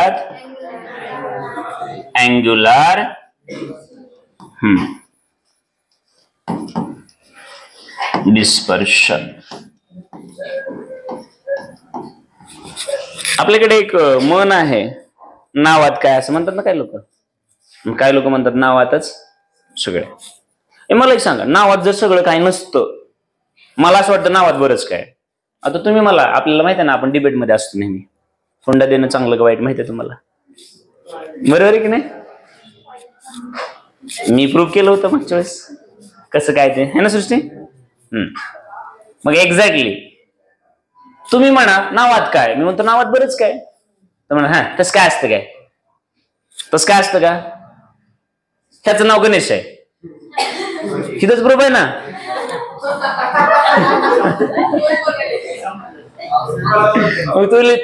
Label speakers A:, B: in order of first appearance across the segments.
A: म्हणतात angular dispersion. आपल्याकडे एक म्हण आहे, नावात काय असं म्हणतात ना काही लोक म्हणतात नावातच सगळे. मला एक सांगा, नावात जर सगळं काही नसतं, मला असं वाटतं नावात बरंच काय. आता तुम्ही मला, आपल्याला माहिती आहे ना, आपण डिबेटमध्ये असतो नेहमी, हुंडा देणं चांगलं का वाईट माहिती आहे तुम्हाला, बरोबर आहे की नाही? मी प्रूव्ह केलं होतं मागच्या वेळेस कसं काय ते, है ना सृष्टी? मग एक्झॅक्टली तुम्ही म्हणा नावात काय, मी म्हणतो नावात बरंच काय, तर म्हणा हा तसं काय असतं काय, तसं काय असतं का, ह्याचं नाव गणेश आहे, हिथंच प्रूफ आहे ना.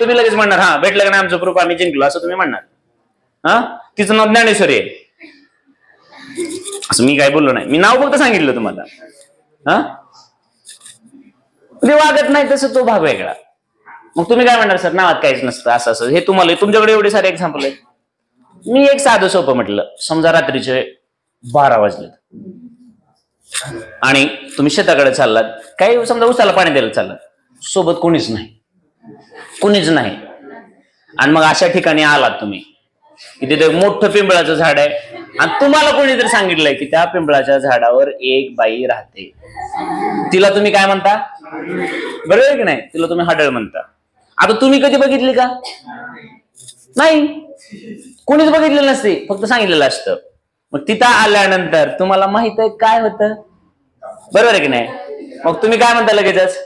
A: तुम्ही लगेच म्हणणार हा भेटलं का नाही आमचं प्रूफ, आम्ही जिंकलो असं तुम्ही म्हणणार. हा तिचं नाव ज्ञानेश्वरी आहे असं मी काय बोललो नाही, मी नाव फक्त सांगितलं तुम्हाला. हा ते वागत नाही तसं तो भाग वेगळा. मग तुम्ही काय म्हणणार सर नावात काहीच नसतं असं असं, हे तुम्हाला तुमच्याकडे एवढे सारे एक्झाम्पल आहेत. मी एक साधं सोपं म्हटलं, समजा रात्रीचे 12 वाजले आणि तुम्ही शेताकडे चाललात, काही समजा उसाला पाणी द्यायला चाललात, सोबत कोणीच नाही, आणि मग अशा ठिकाणी आलात तुम्ही की तिथे मोठं पिंपळाचं झाड आहे आणि तुम्हाला कोणीतरी सांगितलंय की त्या पिंपळाच्या झाडावर एक बाई राहते. तिला तुम्ही काय म्हणता, बरोबर आहे की नाही? तिला तुम्ही हडळ म्हणता. आता तुम्ही कधी बघितली का? नाही, कोणीच बघितलेलं नसते, फक्त सांगितलेलं असतं. मग तिथं आल्यानंतर तुम्हाला माहित आहे काय होतं, बरोबर आहे की नाही? मग तुम्ही काय म्हणता लगेचच,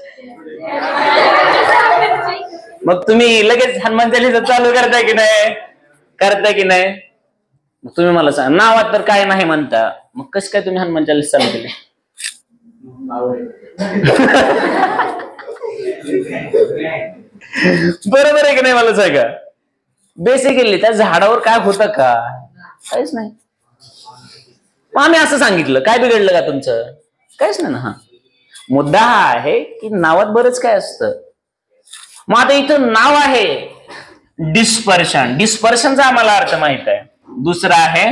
A: मग तुम्ही लगेच हनुमान चालीसा चालू करताय की नाही? मग तुम्ही मला सांगा नावात तर काय नाही म्हणता, मग कसं काय तुम्ही हनुमान चालीसा चालू केली? बरोबर आहे की नाही मला सांगा? बेसिकली त्या झाडावर काय होतं का? काहीच नाही. मग आम्ही असं सांगितलं, काय बिघडलं का तुमचं? काहीच नाही ना. हा मुद्दा हा आहे की नावात बरंच काय असतं. मग आता इथं नाव आहे डिस्पर्शन, डिस्पर्शनचा आम्हाला अर्थ माहित आहे. दुसरा आहे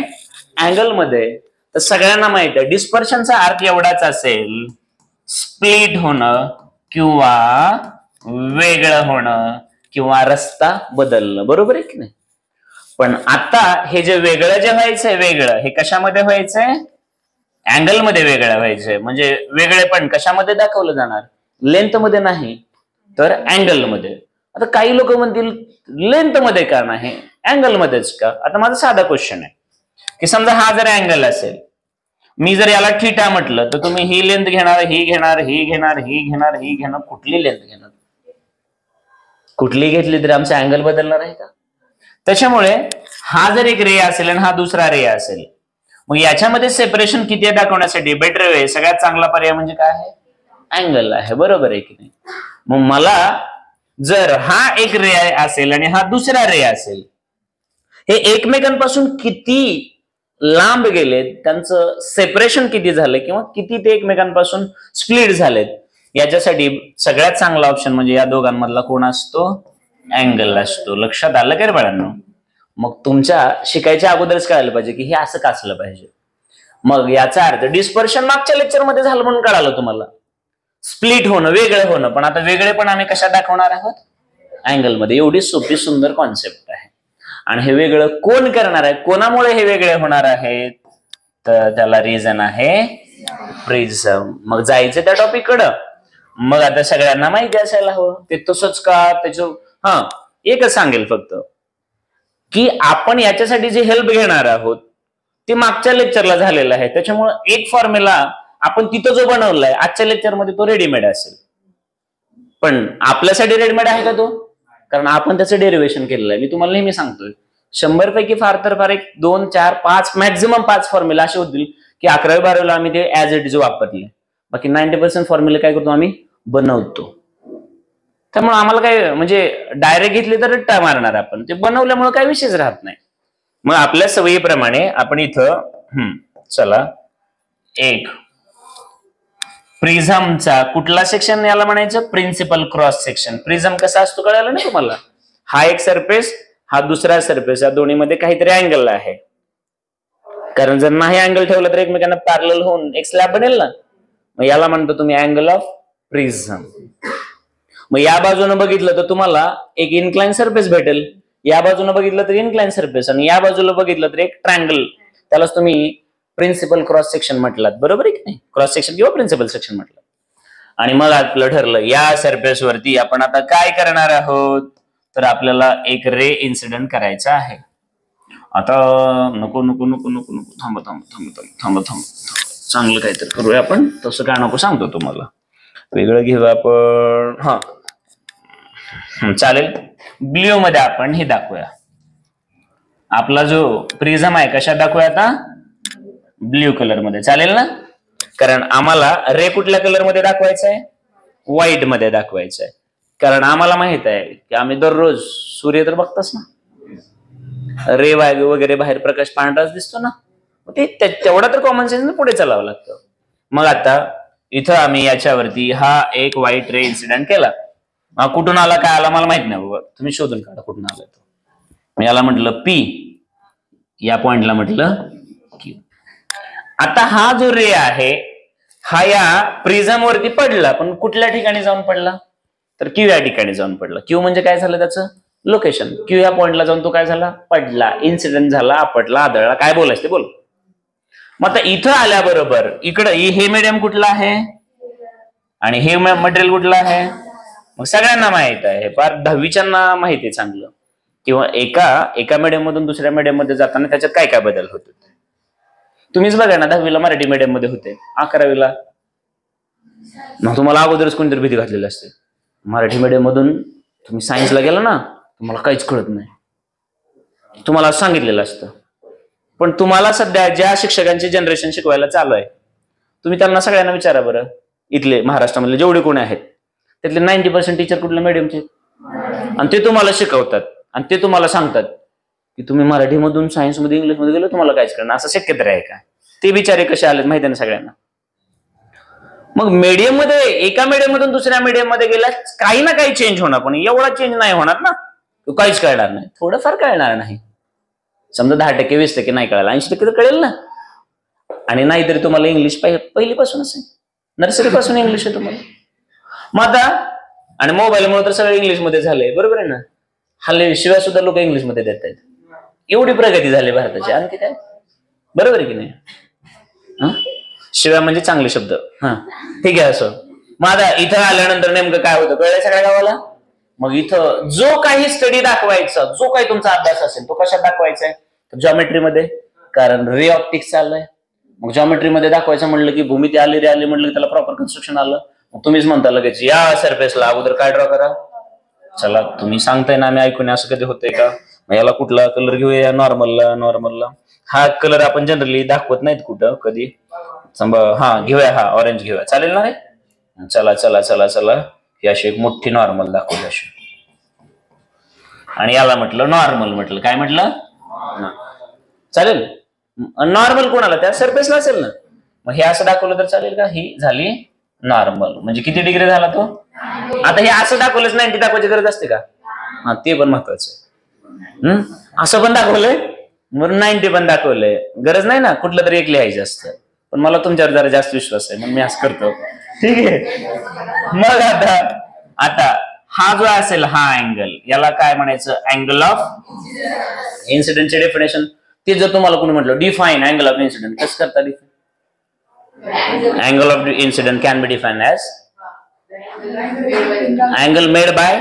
A: अँगल मध्ये, तर सगळ्यांना माहित आहे डिस्पर्शनचा अर्थ एवढाच असेल, स्प्लिट होणं किंवा वेगळं होणं किंवा रस्ता बदलणं, बरोबर आहे की नाही? पण आता हे जे वेगळं जे व्हायचंय, वेगळं हे कशामध्ये व्हायचंय? अँगल मध्ये वेगळं व्हायचंय. म्हणजे वेगळे पण कशामध्ये दाखवलं जाणार? लेंथ मध्ये नाही तर अँगल मध्ये. आता काही लोक म्हणतील लेंथ मध्ये का नाही, अँगल मध्येच का? आता माझा साधा क्वेश्चन आहे की समजा हा जर अँगल असेल, मी जर याला थीटा म्हटलं, तर तुम्ही ही लेंथ घेणार, ही घेणार, ही घेणार, ही घेणार, ही घेणार, कुठली लेंथ घेणार? कुठली घेतली तरी आमचा अँगल बदलणार आहे का? त्याच्यामुळे हा जर एक रे असेल आणि हा दुसरा रे असेल, मग याच्यामध्ये सेपरेशन किती आहे दाखवण्यासाठी बेटर वे, सगळ्यात चांगला पर्याय म्हणजे काय आहे? अँगल आहे, बरोबर आहे की नाही? मग मला जर हा एक रे असेल आणि हा दुसरा रे असेल, हे एकमेकांपासून किती लांब गेलेत, त्यांचं सेपरेशन किती झालं किंवा किती ते एकमेकांपासून स्प्लिट झालेत, याच्यासाठी सगळ्यात चांगला ऑप्शन म्हणजे या दोघांमधला कोण असतो? अँगल असतो. लक्षात आलं का रे बाळांनो? मग तुमच्या शिकायच्या अगोदरच कळायला पाहिजे की हे असं का असलं पाहिजे. मग याचा अर्थ डिस्पर्शन मागच्या लेक्चर मध्ये झालं म्हणून कळालं तुम्हाला, स्प्लिट होणं, वेगळं होणं. पण आता वेगळे पण आम्ही कशा दाखवणार आहोत? अँगल मध्ये. एवढी सोपी सुंदर कॉन्सेप्ट आहे. आणि हे वेगळं कोण करणार आहे, कोणामुळे हे वेगळे होणार आहेत, तर त्याला रिझन आहे प्रिझम. मग जायचं त्या टॉपिक कडं. मग आता सगळ्यांना माहिती असायला हवं ते तसंच का, त्याचं एकच सांगेल फक्त की आपण याच्यासाठी जे हेल्प घेणार आहोत ते मागच्या लेक्चरला झालेलं आहे. त्याच्यामुळे एक फॉर्म्युला आपण तिथं जो बनवलाय आजच्या लेक्चरमध्ये तो रेडीमेड असेल, पण आपल्यासाठी रेडीमेड आहे का तो? कारण आपण त्याचं डेरिव्हेशन केलेलं आहे. मी तुम्हाला नेहमी सांगतोय 100 पैकी फार तर फार 1, 2, 4, 5 मॅक्झिमम 5 फॉर्म्युला असे होतील की 11वी 12वीला आम्ही ते ऍज इट इज वापरले. बाकी 90% फॉर्म्युले काय करतो आम्ही? बनवतो. त्यामुळे आम्हाला काय म्हणजे डायरेक्ट घेतले तर रट्टा मारणार आपण, ते बनवल्यामुळे काही विषयच राहत नाही. मग आपल्या सवयीप्रमाणे आपण इथं चला एक प्रिझमचा कुठला सेक्शन याला म्हणायचं? Principal cross section. प्रिझम कसा असतो कळालं ना तुम्हाला? हा एक सरफेस हा दुसरा सरफेस, या दोन्हीमध्ये काहीतरी अँगल आहे. कारण जर नाही अँगल ठेवला तर एकमेकांना पॅरलल होऊन एक स्लॅब बनेल ना. मग याला म्हणतो तुम्ही अँगल ऑफ प्रिझम. मग या बाजूने बघितलं तर तुम्हाला एक इन्क्लाइन सरफेस भेटेल, या बाजूने बघितलं तर इन्क्लाइन सरफेस, आणि या बाजूला बघितलं तर एक ट्रायंगल. त्यालाच तुम्ही प्रिन्सिपल क्रॉस सेक्शन म्हटलात, बरोबर आहे की नाही? क्रॉस सेक्शन किंवा प्रिन्सिपल सेक्शन म्हटलं. आणि मग आपलं ठरलं या सरफेस वरती आपण आता काय करणार आहोत, तर आपल्याला एक रे इन्सिडेंट करायचा आहे. आता नको नको नको नको नको थांबा थांबा थांबा थांबा थांबा चांगलं काहीतरी करूया आपण. तसं काय नको सांगतो तुम्हाला, वेगळं घेऊ आपण. हा चालेल. ब्ल्यू मध्ये आपण हे दाखवूया. आपला जो प्रिझम आहे कशात दाखवूया आता? ब्ल्यू कलर मध्ये. चालेल ना? कारण आम्हाला रे कुठल्या कलर मध्ये दाखवायचा आहे? व्हाईट मध्ये दाखवायचा आहे. कारण आम्हाला माहित आहे की आम्ही दररोज सूर्य तर बघताच ना, रे वगैरे बाहेर प्रकाश पांढराच दिसतो ना. ते तेवढा तर कॉमन सेन्स पुढे चालावं लागतं. मग आता इथं आम्ही याच्यावरती हा एक व्हाईट रे इन्सिडेंट केला. कुठून आला काय आला मला माहित नाही बाबा, तुम्ही शोधून काढा कुठून आला तो. मी याला म्हटलं पी, या पॉइंटला म्हटलं क्यू. आता हा जो रे आहे हा या प्रिझम वरती पडला, पण कुठल्या ठिकाणी जाऊन पडला? तर क्यू या ठिकाणी जाऊन पडला. क्यू म्हणजे काय झालं त्याचं लोकेशन. क्यू या पॉइंटला जाऊन तो काय झाला? पडला, इन्सिडेंट झाला, आपटला, आदळला, काय बोलायचं ते बोल. मग आता इथं आल्याबरोबर इकडं हे मीडियम कुठलं आहे आणि हे मटेरियल कुठलं आहे? मग सगळ्यांना माहित आहे, फार 10वीच्यांना माहिती आहे चांगलं, किंवा एका मीडियम मधून दुसऱ्या मीडियम मध्ये जाताना त्याच्यात काय काय बदल होते. तुम्हीच बघा ना, 10वीला मराठी मीडियम मध्ये होते, 11वीला मग तुम्हाला अगोदरच कोणतरी भीती घातलेली असते. मराठी मीडियम मधून तुम्ही सायन्सला गेला ना, तुम्हाला काहीच कळत नाही, तुम्हाला सांगितलेलं असतं. पण तुम्हाला सध्या ज्या शिक्षकांचे जनरेशन शिकवायला चालू आहे, तुम्ही त्यांना सगळ्यांना विचारा बरं, इथले महाराष्ट्रामधले जेवढे कोणी आहेत त्यातले 90% टीचर कुठल्या मीडियमचे, आणि ते तुम्हाला शिकवतात आणि ते तुम्हाला सांगतात की तुम्ही मराठीमधून सायन्समध्ये इंग्लिशमध्ये गेलो तुम्हाला काहीच कळणार. असं शक्य तर आहे का? ते बिचारे कसे आलेत माहिती आहे ना सगळ्यांना. मग मीडियम मध्ये एका मीडियम मधून दुसऱ्या मीडियम मध्ये गेला काही ना काही चेंज होणार, पण एवढा चेंज नाही होणार ना, तो काहीच कळणार नाही, थोडंफार कळणार नाही. समजा 10%, 20% नाही कळायला, 80% तर कळेल ना. आणि नाहीतरी तुम्हाला इंग्लिश पहिलीपासूनच आहे, नर्सरी पासून इंग्लिश आहे तुम्हाला. मग आता आणि मोबाईलमुळे तर सगळं इंग्लिश मध्ये झालंय, बरोबर आहे ना. हल्ली शिवाय सुद्धा लोक इंग्लिश मध्ये देत आहेत. एवढी प्रगती झाली भारताची, आणखी काय, बरोबर आहे की नाही? शिवाय म्हणजे चांगले शब्द. हा ठीक आहे असं. मग आता इथं आल्यानंतर नेमकं काय होतं कळलंय सगळ्या गावाला. मग इथं जो काही स्टडी दाखवायचा, जो काही तुमचा अभ्यास असेल तो कशात दाखवायचा आहे? जॉमेट्री मध्ये, कारण रे ऑप्टिक्स चाललंय. मग जॉमेट्री मध्ये दाखवायचं म्हणलं की भूमिती आली रे आली म्हणलं की त्याला प्रॉपर कन्स्ट्रक्शन आलं. मग तुम्हीच म्हणता लगेच या सरफेसला अगोदर काय ड्रॉ करा. चला तुम्ही सांगताय ना, आम्ही ऐकून असं कधी होतंय का? मग याला कुठला कलर घेऊया? नॉर्मलला. हा कलर आपण जनरली दाखवत नाहीत कुठं कधी. हा घेऊया, हा ऑरेंज घेऊया, चालेल ना रे? चला चला चला चला, ही अशी एक मोठी नॉर्मल दाखवली अशी, आणि याला म्हटलं नॉर्मल. म्हटलं काय म्हटलं? चालेल. नॉर्मल कोणाला? त्या सरफेसला असेल ना. मग हे असं दाखवलं तर चालेल का? ही झाली नॉर्मल. म्हणजे किती डिग्री झाला तो? आता हे असं दाखवलंच 90 दाखवायची गरज असते का? हा ते पण महत्वाचं आहे. असं पण दाखवलंय, म्हणून 90 पण दाखवलंय, गरज नाही ना. कुठलं तरी एक लिहायचं असतं, पण मला तुमच्यावर जरा जास्त विश्वास आहे म्हणून मी असं करतो. ठीक आहे. मग आता हा जो असेल हा अँगल, याला काय म्हणायचं? अँगल ऑफ इन्सिडेंटचे डेफिनेशन. ते जर तुम्हाला कोणी म्हटलं डिफाईन अँगल ऑफ इन्सिडेंट, कसं करता define? Angle of incident can be define as angle made by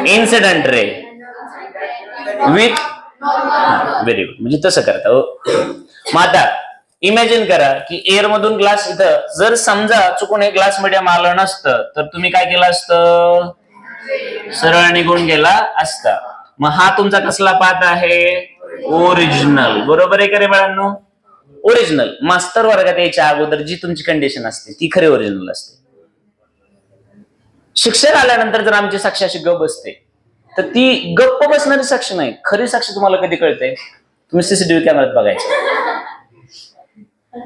A: incident ray with, very good, म्हणजे तसं करता. मग आता इमॅजिन करा की एअर मधून ग्लास, इथं जर समजा चुकून हे ग्लास मीडियम आलं नसतं तर तुम्ही काय केलं असतं? सरळ निघून गेला असता. मग हा तुमचा कसला पाथ आहे? ओरिजिनल. बरोबर आहे का रे बाळांनो? ओरिजिनल. मास्टर वर्गात यायच्या अगोदर जी तुमची कंडिशन असते ती खरी ओरिजिनल असते. शिक्षक आल्यानंतर जर आमची साक्षी अशी गप बसते तर ती गप्प बसणारी साक्षी नाही, खरी साक्षी तुम्हाला कधी कळते? तुम्ही सीसीटीव्ही कॅमेऱ्यात बघायचं.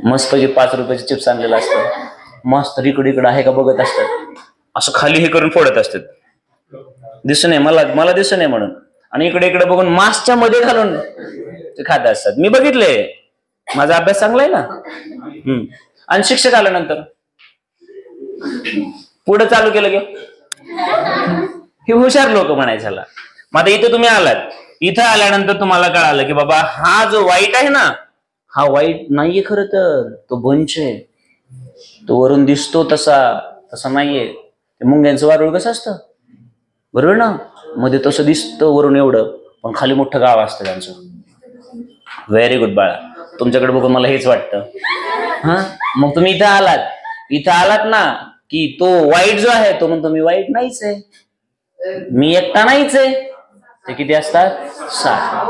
A: मस्त पैकी 5 रुपयाचे चिप्स आणलेलं असतं, मस्त इकडे इकडे आहे का बघत असतात, असं खाली हे करून फोडत असतात, दिसू नये मला दिसू नये म्हणून. आणि इकडे इकडे बघून मास्कच्या मध्ये घालून ते खात असतात. मी बघितले, माझा अभ्यास चांगला आहे ना. आणि शिक्षक आल्यानंतर पुढे चालू केलं की हे हुशार लोक म्हणायच्याला. मग आता इथे तुम्ही आलात, इथं आल्यानंतर तुम्हाला कळालं की बाबा हा जो वाईट आहे ना, हा वाईट नाहीये खरं तर, तो बंच आहे. तो वरून दिसतो तसा नाहीये. ते मुंग्यांचं वारुळ कसं असतं बरोबर ना, मध्ये तसं दिसतं वरून एवढं, पण खाली मोठं गाव असतं त्यांचं. व्हेरी गुड बाळा, तुमच्याकडे बघून मला हेच वाटतं. हा, मग तुम्ही इथं आलात ना की तो वाईट जो आहे तो म्हणतो मी वाईट नाहीच आहे, मी एकटा नाहीच आहे. ते किती असतात? 7.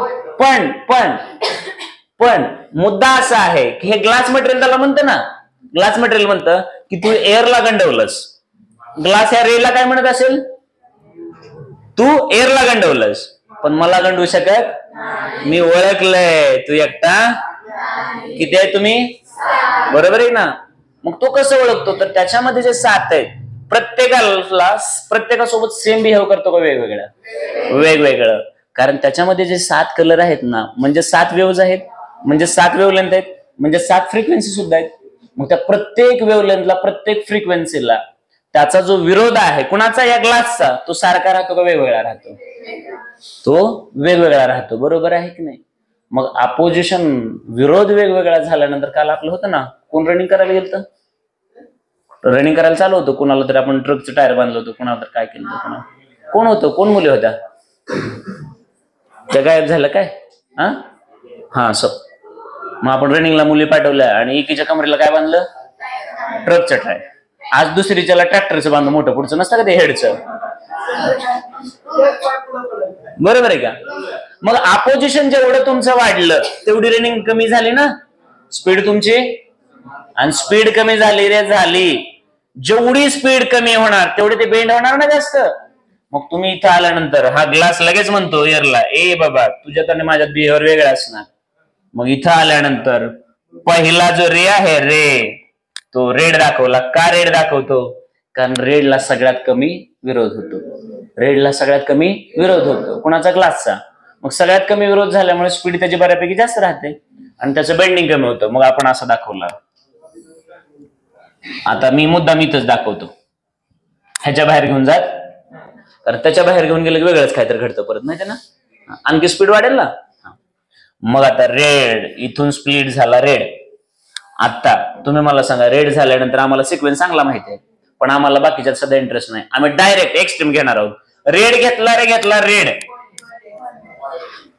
A: पण मुद्दा असा आहे की हे ग्लास मटेरियल त्याला म्हणतं ना, ग्लास मटेरियल म्हणतं की तू एअरला गंडवलंस. ग्लास या रेला काय म्हणत असेल? तू एअरला गंडवलंस, पण मला गंडवू शकत, मी ओळखलंय तू एकटा. किती आहे तुम्ही? बरोबर आहे ना. मग तो कसं ओळखतो? तर त्याच्यामध्ये जे 7 आहेत, प्रत्येकासोबत सेम बिहेव करतो का वेगवेगळं? कारण त्याच्यामध्ये जे 7 कलर आहेत ना, म्हणजे 7 वेव्हज आहेत, म्हणजे 7 वेव्हलेंथ आहेत, म्हणजे 7 फ्रिक्वेन्सी सुद्धा आहेत. मग त्या प्रत्येक वेव्हलेंथला, प्रत्येक फ्रिक्वेन्सीला त्याचा जो विरोध आहे कुणाचा? या ग्लासचा. तो सारखा राहतो का वेगवेगळा राहतो? तो वेगवेगळा राहतो. बरोबर आहे की नाही? मग अपोजिशन, विरोध वेगवेगळा झाल्यानंतर काल आपलं होतं ना, कोण रनिंग करायला गेलं? रनिंग करायला चालू होतं. कुणाला तर आपण ट्रकचं टायर बांधलं होतं, कुणाला तर काय केलं होतं. कोण होतं? कोण मुली होत्या? त्या गायब झालं काय? हा मग आपण रनिंगला मुली पाठवल्या आणि एकीच्या कमरेला काय बांधलं? ट्रकचं टायर. आज दुसरीच्याला ट्रॅक्टरचं बांधलं, मोठं पुढचं नसतं का ते हेडचं. बरोबर आहे का? मग अपोजिशन जेवढं तुमचं वाढलं तेवढी रनिंग कमी झाली ना, स्पीड तुमची. आणि स्पीड कमी झाली रे झाली, जेवढी स्पीड कमी होणार तेवढे ते बेंड होणार ना जास्त. मग तुम्ही इथं आल्यानंतर हा ग्लास लगेच म्हणतो एअरला, ए बाबा तुझ्याकडे माझ्यात बिहेवियर वेगळा असणार. मग इथं आल्यानंतर पहिला जो रे आहे तो रेड दाखवला. का रेड दाखवतो? कारण रेडला सगळ्यात कमी विरोध होतो. कुणाचा? ग्लासचा. मग सगळ्यात कमी विरोध झाल्यामुळे स्पीड त्याची बऱ्यापैकी जास्त राहते आणि त्याचं बेंडिंग कमी होतं. मग आपण असं दाखवलं. आता मी मुद्दाम इथंच दाखवतो, ह्याच्या बाहेर घेऊन जात, कारण त्याच्या बाहेर घेऊन गेलं की वेगळंच काहीतरी घडतं परत, माहिती ना. आणखी स्पीड वाढेल ना. मग आता रेड, इथून स्पीड झाला रेड. आता तुम्ही मला सांगा, रेड झाल्यानंतर आम्हाला सिक्वेन्स चांगला माहिती आहे, पण आम्हाला बाकीच्यात सध्या इंटरेस्ट नाही. आम्ही डायरेक्ट एक्स्ट्रीम घेणार आहोत. रेड घेतला रेड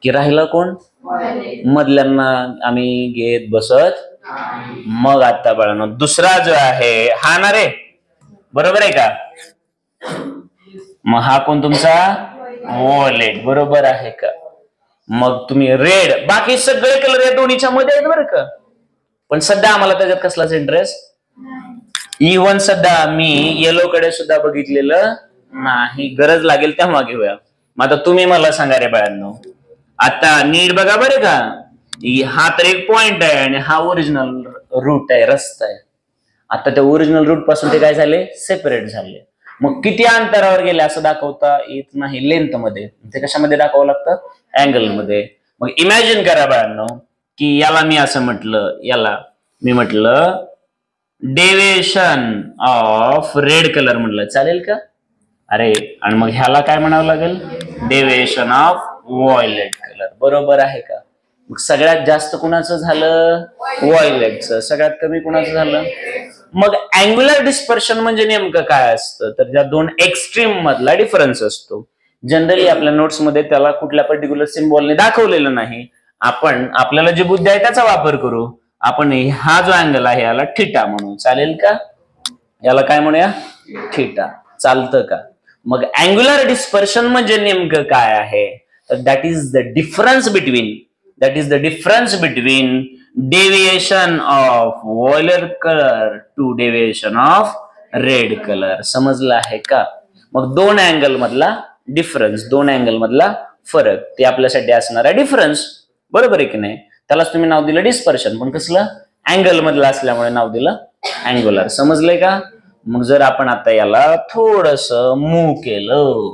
A: की राहिला कोण? मधल्यांना आम्ही घेत बसत. मग आता बाळांनो दुसरा जो आहे हा ना रे, बरोबर आहे का? मग हा कोण तुमचा? वॉलेट. बरोबर आहे का? मग तुम्ही रेड, बाकी सगळे कलर या दोन्हीच्या मध्ये आहेत बरं का, पण सध्या आम्हाला त्याच्यात कसलाच इंटरेस्ट. इव्हन सध्या मी येलो कडे सुद्धा बघितलेलं नाही. गरज लागेल तेव्हा घेऊया. मग आता तुम्ही मला सांगा रे बाळांनो, आता नीट बघा बरं का, हा तर एक पॉइंट आहे आणि हा ओरिजिनल रूट आहे, रस्ता आहे. आता त्या ओरिजिनल रूट पासून ते काय झाले? सेपरेट झाले. मग किती अंतरावर गेले असं दाखवता येत नाही लेंथ मध्ये. ते कशामध्ये दाखवावं लागतं? अँगल मध्ये. मग इमॅजिन करा बाळांनो की याला मी असं म्हटलं, याला मी म्हटलं डेविएशन ऑफ रेड कलर म्हटलं, चालेल का? अरे आणि मग ह्याला काय म्हणावं लागेल? Deviation of violet colour. बरोबर आहे का? मग सगळ्यात जास्त कुणाचं झालं? व्हायोलेटचं. सगळ्यात कमी कुणाचं झालं? मग अँग्युलर डिस्पर्शन म्हणजे नेमकं काय असतं? तर ज्या दोन एक्स्ट्रीम मधला डिफरन्स असतो. जनरली आपल्या नोट्स मध्ये त्याला कुठल्या पर्टिक्युलर सिम्बॉलने दाखवलेलं नाही. आपण आपल्याला जी बुद्धी आहे त्याचा वापर करू. आपण हा जो अँगल आहे याला थिटा म्हणू, चालेल का? याला काय म्हणूया? थिटा. चालतं का? मग अँग्युलर डिस्पर्शन म्हणजे नेमकं काय आहे? तर that is the difference between deviation of violet colour to deviation of red colour. समजलं आहे का? मग दोन अँगल मधला डिफरन्स, दोन अँगल मधला फरक, ते आपल्यासाठी असणार आहे डिफरन्स. बरोबर आहे की नाही? त्यालाच तुम्ही नाव दिलं डिस्पर्शन, पण कसलं? अँगल मधलं असल्यामुळे नाव दिलं अँग्युलर. समजलंय का? मग जर आपण आता याला थोडस मूव्ह केलं,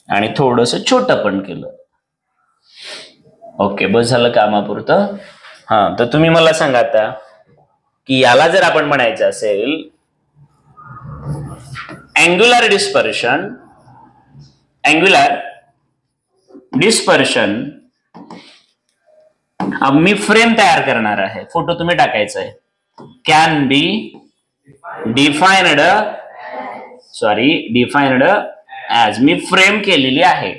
A: आणि थोडस छोटं पण केलं. ओके, बस झालं कामापुरतं. हा, तर तुम्ही मला सांगा आता की याला जर आपण म्हणायचं असेल अँग्युलर डिस्पर्शन, मी फ्रेम तयार करणार आहे, फोटो तुम्ही टाकायचा आहे. Can be defined as, me frame केलेली आहे.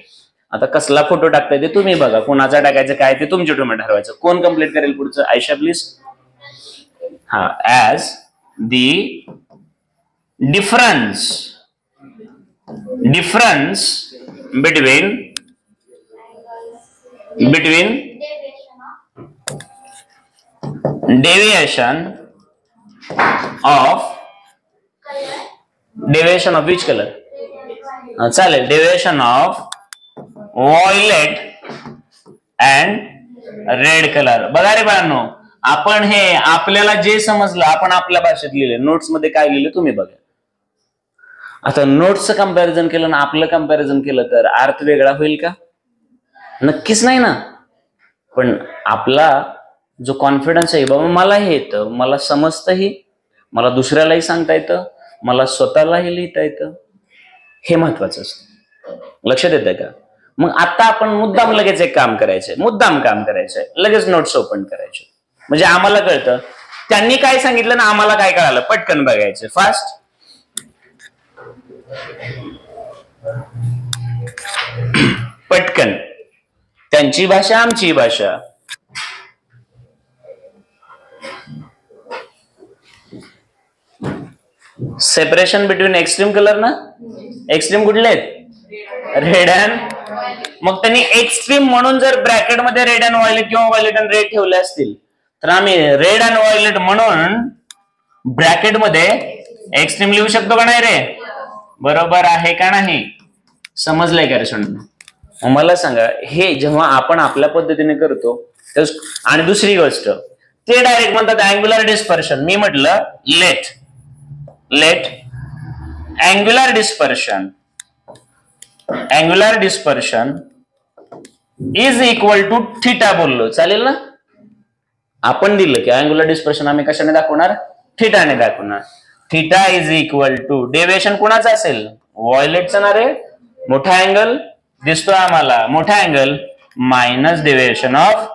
A: आता कसला फोटो टाकताय ते तुम्ही बघा, कोणाचा टाकायचं काय ते तुमच्या तुम्ही ठरवायचं. कोण कम्प्लीट करेल पुढचं? आयशा प्लीज. हा, as the difference between deviation of which color? चालेल, deviation of violet and red colour. बघा रे बाळांनो, आपण हे आपल्याला जे समजलं आपण आपल्या भाषेत लिहिले, नोट्स मध्ये काय लिहिले तुम्ही बघा. आता नोट्सचं कंपॅरिझन केलं ना आपलं कंपॅरिझन केलं तर अर्थ वेगळा होईल का? नक्कीच नाही ना. पण आपला जो कॉन्फिडन्स आहे, बाबा मला हे येतं, मला समजतंही, मला दुसऱ्यालाही सांगता येतं, मला स्वतःलाही लिहिता येतं, हे महत्वाचं असतं. लक्षात येतं का? मग आता आपण मुद्दाम लगेच एक काम करायचंय, लगेच नोट्स ओपन करायचे, म्हणजे आम्हाला कळतं त्यांनी काय सांगितलं ना आम्हाला काय कळालं, पटकन बघायचं फास्ट. पटकन, त्यांची भाषा आमची भाषा. सेपरेशन बिटवीन एक्स्ट्रीम कलर ना, एक्स्ट्रीम कुठले आहेत? Red and. मग त्यांनी एक्स्ट्रीम म्हणून जर ब्रॅकेट मध्ये रेड अँड व्हायलेट किंवा व्हायलेट अँड रेड ठेवले असतील तर आम्ही रेड अँड व्हायलेट म्हणून ब्रॅकेट मध्ये एक्स्ट्रीम लिहू शकतो का नाही रे? बरोबर आहे का नाही? समजलंय का रे सोडून? मला सांगा, हे जेव्हा आपण आपल्या पद्धतीने करतो, आणि दुसरी गोष्ट ते डायरेक्ट म्हणतात अँग्युलर डिस्पर्शन. मी म्हटलं let angular dispersion is equal to theta बोललो, चालेल ना? आपण दिलं की अँग्युलर डिस्पर्शन आम्ही कशाने दाखवणार? थिटाने दाखवणार. Theta is equal to deviation कोणाचा असेल? व्हायलेटचा ना रे. मोठा अँगल दिसतोय आम्हाला, मोठा अँगल मायनस डेविएशन ऑफ,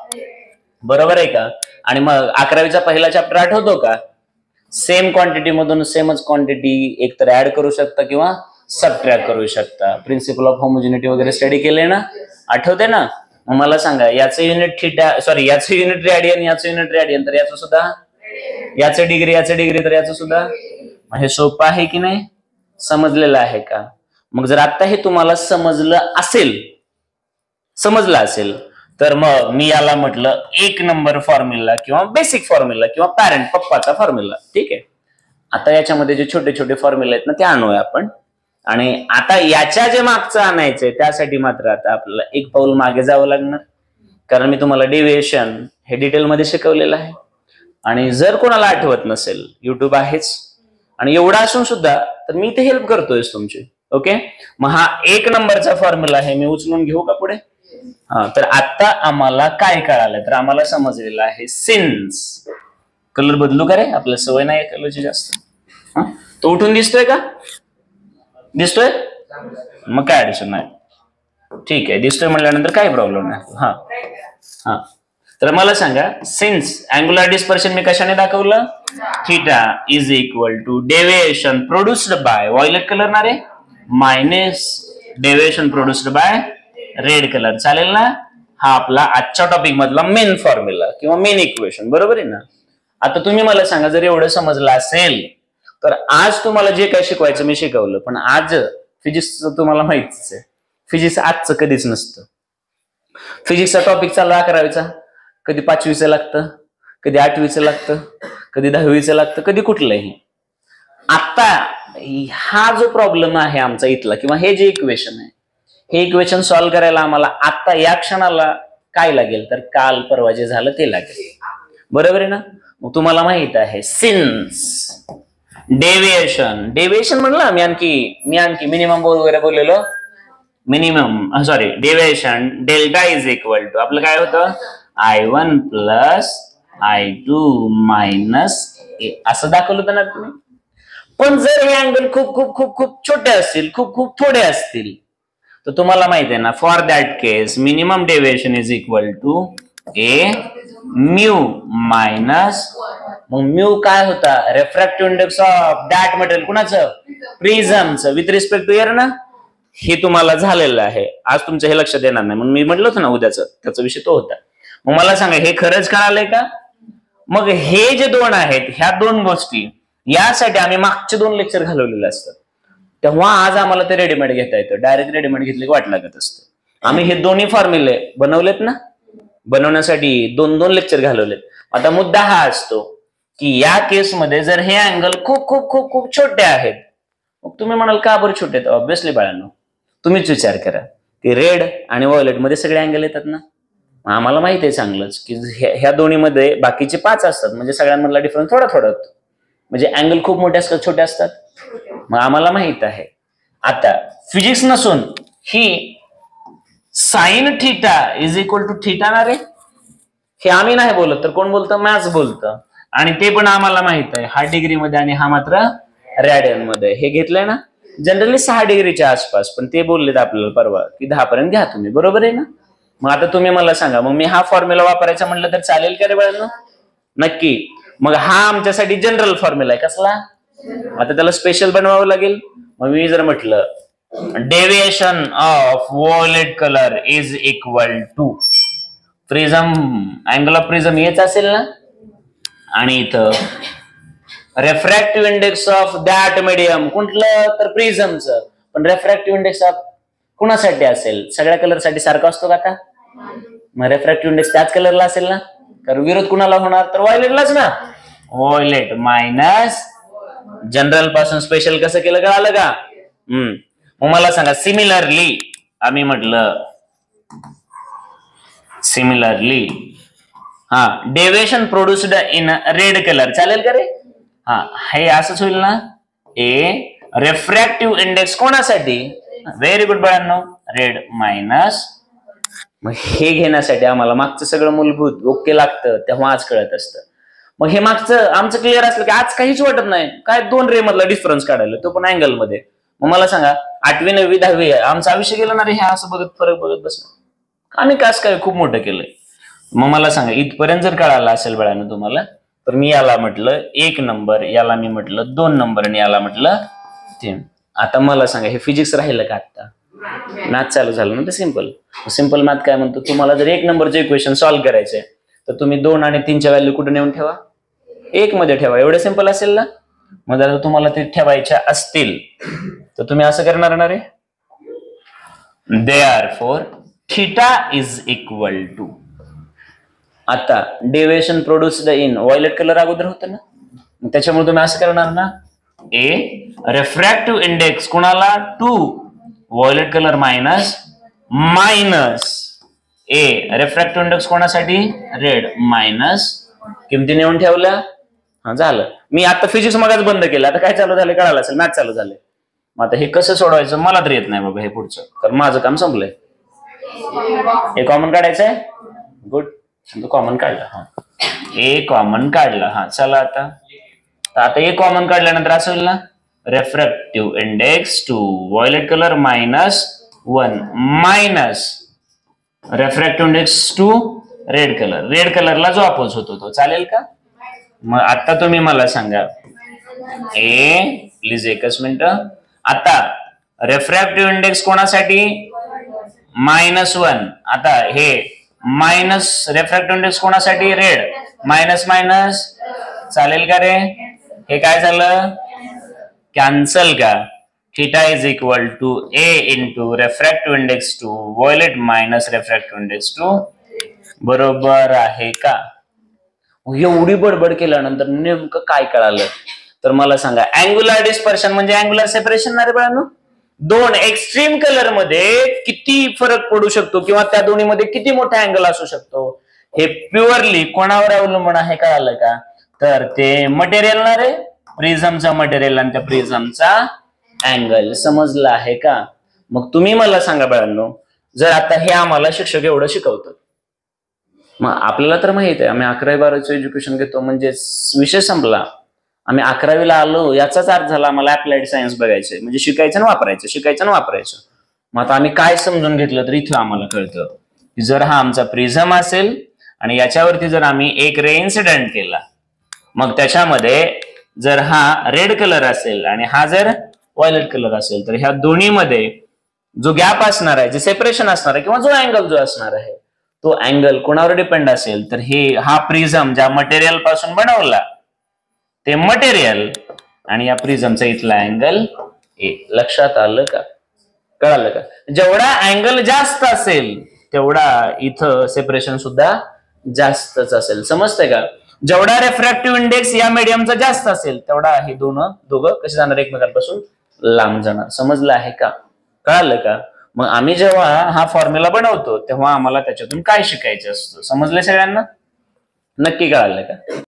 A: बरोबर आहे का? आणि मग 11वीचा पहिला चॅप्टर आठवतो का? सेम क्वांटिटी मधून सेमच क्वांटिटी एकतर ऍड करू शकता किंवा सबट्रॅक्ट करू शकता. प्रिन्सिपल ऑफ होमोजिनिटी वगैरे स्टडी केले ना, आठवते ना? मला सांगा, याचं युनिट थिटा, सॉरी याचं युनिट रेडियन, याचं युनिट रेडियन, तर याचं सुद्धा, याचं डिग्री तर याचं सुद्धा. हे सोपं आहे की नाही? समजलेलं आहे का? मग जर आता हे तुम्हाला समजलं असेल तर मग मी याला म्हटलं 1 नंबर फॉर्म्युला किंवा बेसिक फॉर्म्युला किंवा पॅरेंट पप्पाचा फॉर्म्युला. ठीक आहे, आता याच्यामध्ये जे छोटे छोटे फॉर्म्युला आहेत ना ते आणूया आपण. आणि आता याच्या जे मागचं आणायचंय त्यासाठी मात्र आता आपल्याला एक पाऊल मागे जावं लागणार, कारण मी तुम्हाला डेव्हिएशन हे डिटेलमध्ये शिकवलेलं आहे. आणि जर कोणाला आठवत नसेल, युट्यूब आहेच, आणि एवढा असून सुद्धा तर मी ते हेल्प करतोय तुमची. ओके, मग हा 1 नंबरचा फॉर्म्युला आहे, मी उचलून घेऊ का पुढे? हा, तर आता आम्हाला काय कळालं, तर आम्हाला समजलेलं आहे सिन्स. कलर बदलू का रे? आपल्याला सवय नाही कलरची जास्त. तो उठून दिसतोय का? दिसतोय? मग काय अडचण नाही. ठीक आहे, दिसतोय म्हटल्यानंतर काही प्रॉब्लेम नाही. हा, तर मला सांगा, सिन्स अँग्युलर डिस्पर्शन मी कशाने दाखवलं? Theta is equal to deviation produced by violet colour ना रे, minus deviation produced by red colour. चालेल ना? हा आपला आजच्या टॉपिक मधला मेन फॉर्म्युला किंवा मेन इक्वेशन, बरोबर आहे ना? आता तुम्ही मला सांगा, जर एवढं समजलं असेल तर आज तुम्हाला जे काय शिकवायचं मी शिकवलं. पण आज फिजिक्सचं तुम्हाला माहितीच आहे, फिजिक्स आजचं कधीच नसतं. फिजिक्सचा टॉपिक चालला 11वीचा, कधी 5वीचं लागतं, कधी 8वीचं लागतं, कधी 10वीचं लागतं, कधी कुठलंही. आता हा जो प्रॉब्लेम आहे आमचा इथला, किंवा हे जे इक्वेशन आहे, हे इक्वेशन सॉल्व्ह करायला आम्हाला आता या क्षणाला काय लागेल, तर काल परवा जे झालं ते लागेल. बरोबर आहे ना? मग तुम्हाला माहित आहे सिन्स डेविएशन म्हणलं मी आणखी मिनिमम वगैरे बोललेलो. Minimum sorry deviation delta is equal to आपलं काय होतं I1 प्लस I2 मायनस ए असं दाखवलं होतं ना तुम्ही. पण जर हे अँगल खूप खूप खूप खूप छोटे असतील खूप खूप थोडे असतील तर तुम्हाला माहिती आहे ना for that case minimum deviation is equal to A mu minus मग म्यू काय होता refractive index of that material कुणाचं प्रिझमचं विथ रिस्पेक्ट टू एअर ना. हे तुम्हाला झालेलं आहे आज तुमचं हे लक्षात येणार नाही म्हणून मी म्हटलं होतं ना उद्याचं त्याचा विषय तो होता. मग मला सांगा हे खरंच कळालंय का. मग हे जे दोन आहेत ह्या दोन गोष्टी यासाठी आम्ही मागचे 2 लेक्चर घालवलेले असतात तेव्हा आज आम्हाला ते रेडीमेड घेता येतं. डायरेक्ट रेडीमेड घेतले की वाट लागत असतं. आम्ही हे दोन्ही फॉर्म्युले बनवलेत ना बनवण्यासाठी 2 लेक्चर घालवलेत. आता मुद्दा हा असतो की या केसमध्ये जर हे अँगल खूप खूप खूप खूप छोटे आहेत मग तुम्ही म्हणाल का बरं छोटे आहेत. ऑब्व्हियसली बाळांनो तुम्हीच विचार करा की रेड आणि व्हायोलेट मध्ये सगळे अँगल येतात ना. आम्हाला माहिती आहे चांगलंच की ह्या दोन्हीमध्ये बाकीचे 5 असतात म्हणजे सगळ्यांमधला डिफरन्स थोडा थोडा होतो. म्हणजे अँगल खूप मोठे असतात छोटे असतात मग आम्हाला माहित आहे. आता फिजिक्स नसून ही sine theta is equal to theta ना रे. हे आम्ही नाही बोलत तर कोण बोलतं मॅथ्स बोलतं आणि ते पण आम्हाला माहित आहे हा डिग्री मध्ये आणि हा मात्र रॅडियन मध्ये. हे घेतलंय ना जनरली 6 डिग्रीच्या आसपास पण ते बोललेत आपल्याला परवा की 10 पर्यंत घ्या तुम्ही बरोबर आहे ना. मग आता तुम्ही मला सांगा मग मी हा फॉर्म्युला वापरायचा म्हटलं तर चालेल का रे बाळांनो. नक्की. मग हा आमच्यासाठी जनरल फॉर्म्युला आहे कसला आता त्याला स्पेशल बनवावं लागेल. मग मी जर म्हटलं deviation of violet colour is equal to prism angle of prism हेच असेल ना आणि इथं refractive index of that medium कुठलं तर प्रिझमचं. पण रेफ्रॅक्टिव्ह इंडेक्स ऑफ कुणासाठी असेल सगळ्या कलर साठी सारखा असतो का आता. मग रेफ्रॅक्टिव्ह इंडेक्स त्याच कलरला असेल ना कारण विरोध कुणाला होणार तर व्हायोलेटलाच ना. व्हायोलेट मायनस जनरल पासून स्पेशल कसं केलं कळालं का. मग मला सांगा सिमिलरली आम्ही म्हटलं सिमिलरली हा deviation produced in red colour चालेल का रे. हा हे असंच होईल ना. ए रिफ्रॅक्टिव्ह इंडेक्स कोणासाठी व्हेरी गुड बाळांनो रेड मायनस. मग हे घेण्यासाठी आम्हाला मागचं सगळं मूलभूत ओके लागतं तेव्हा आज कळत असतं. मग हे मागचं आमचं क्लिअर असलं की आज काहीच वाटत नाही काय 2 रे मधला डिफरन्स काढायला तो पण अँगल मध्ये. मग मला सांगा 8वी 9वी 10वी आमचं आयुष्य गेलं ना रे हे असं बघत फरक बघत बसणं आम्ही कास काय खूप मोठं केलंय. मग मला सांगा इथपर्यंत जर कळालं असेल बाळांनो तुम्हाला तर मी याला म्हटलं 1 नंबर याला मी म्हटलं 2 नंबर आणि याला म्हटलं 3. आता मला सांगा हे फिजिक्स राहिलं का आता मॅथ चालू झालं ना तर सिंपल मॅथ काय म्हणतो तुम्हाला जर 1 नंबरचे इक्वेशन सॉल्व्ह करायचे तर तुम्ही 2 आणि 3च्या व्हॅल्यू कुठे नेऊन ठेवा 1 मध्ये ठेवा. एवढं सिंपल असेल ना. मग जर तुम्हाला ते ठेवायच्या असतील तर तुम्ही असं करणार ना रे. Therefore theta is equal to आता deviation produced in violet colour अगोदर होतं ना त्याच्यामुळे तुम्ही असं करणार ना. ए रिफ्रॅक्टिव्ह इंडेक्स कुणाला 2 व्हायोलेट कलर मायनस ए रिफ्रॅक्टिव्ह इंडेक्स कोणासाठी रेड मायनस किमती नेऊन ठेवल्या. हा झालं. मी आता फिजिक्स मगाच बंद केलं आता काय चालू झालं कळालं असेल मॅथ चालू झालंय. मग आता हे कसं सोडवायचं मला तर येत नाही बाबा हे पुढचं कारण माझं काम संपलंय. हे कॉमन काढायचंय गुड कॉमन काढलं. हा ए कॉमन काढलं. हा चला आता ए कॉमन काढल्यानंतर असं होईल ना refractive index 2 violet colour minus 1 minus refractive index 2 red कलरला जो अपोज होतो तो चालेल का. मग आता तुम्ही मला सांगा प्लीज एकच मिनिट. आता रिफ्रॅक्टिव्ह इंडेक्स कोणासाठी -1 आता हे मायनस रिफ्रॅक्टिव्ह इंडेक्स कोणासाठी रेड मायनस चालेल का रे. हे काय झालं कॅन्सल का. Theta is equal to A into refractive index 2 violet minus refractive index 2 बरोबर आहे का. एवढी बडबड केल्यानंतर नेमकं काय कळालं तर मला सांगा अँग्युलर डिस्पर्शन म्हणजे अँग्युलर सेपरेशन ना रे बाळांनो. 2 एक्स्ट्रीम कलर मध्ये किती फरक पडू शकतो किंवा त्या दोन्हीमध्ये किती मोठा अँगल असू शकतो हे प्युअरली कोणावर अवलंबून आहे कळालं का. तर ते मटेरियल ना रे प्रिझमचा मटेरियल आणि त्या प्रिझमचा अँगल समजलं आहे का. मग तुम्ही मला सांगा बाळांनो, जर आता हे आम्हाला शिक्षक एवढं शिकवतात, मग आपल्याला तर माहित आहे आम्ही 11वी-12वीचं एज्युकेशन घेतो म्हणजे विषय संपला. आम्ही 11वीला आलो याचाच अर्थ झाला आम्हाला अप्लाइड सायन्स बघायचंय, म्हणजे शिकायचं ना वापरायचं, शिकायचं ना वापरायचं. मग आता आम्ही काय समजून घेतलं तर इथं आम्हाला कळतं की जर हा आमचा प्रिझम असेल आणि याच्यावरती जर आम्ही एक रे इन्सिडेंट केला, मग त्याच्यामध्ये जर हा रेड कलर असेल आणि हा जर व्हायलेट कलर असेल, तर ह्या दोन्हीमध्ये जो गॅप असणार आहे, जे सेपरेशन असणार आहे किंवा जो अँगल जो असणार आहे, तो अँगल कोणावर डिपेंड असेल तर हा प्रिझम ज्या मटेरियल पासून बनवला ते मटेरियल आणि या प्रिझमचा इथला अँगल ए. लक्षात आलं का? कळालं का? जेवढा अँगल जास्त असेल तेवढा इथं सेपरेशन सुद्धा जास्तच असेल. समजतंय का? जेवढा रिफ्रॅक्टिव्ह इंडेक्स या मीडियमचा जास्त असेल तेवढा हे दोघं कसे जाणार एकमेकांपासून लांब जाणार. समजलं आहे का? कळालं का? मग आम्ही जेव्हा हा फॉर्म्युला बनवतो तेव्हा आम्हाला त्याच्यातून काय शिकायचं असतं. समजलं सगळ्यांना? नक्की कळालं का?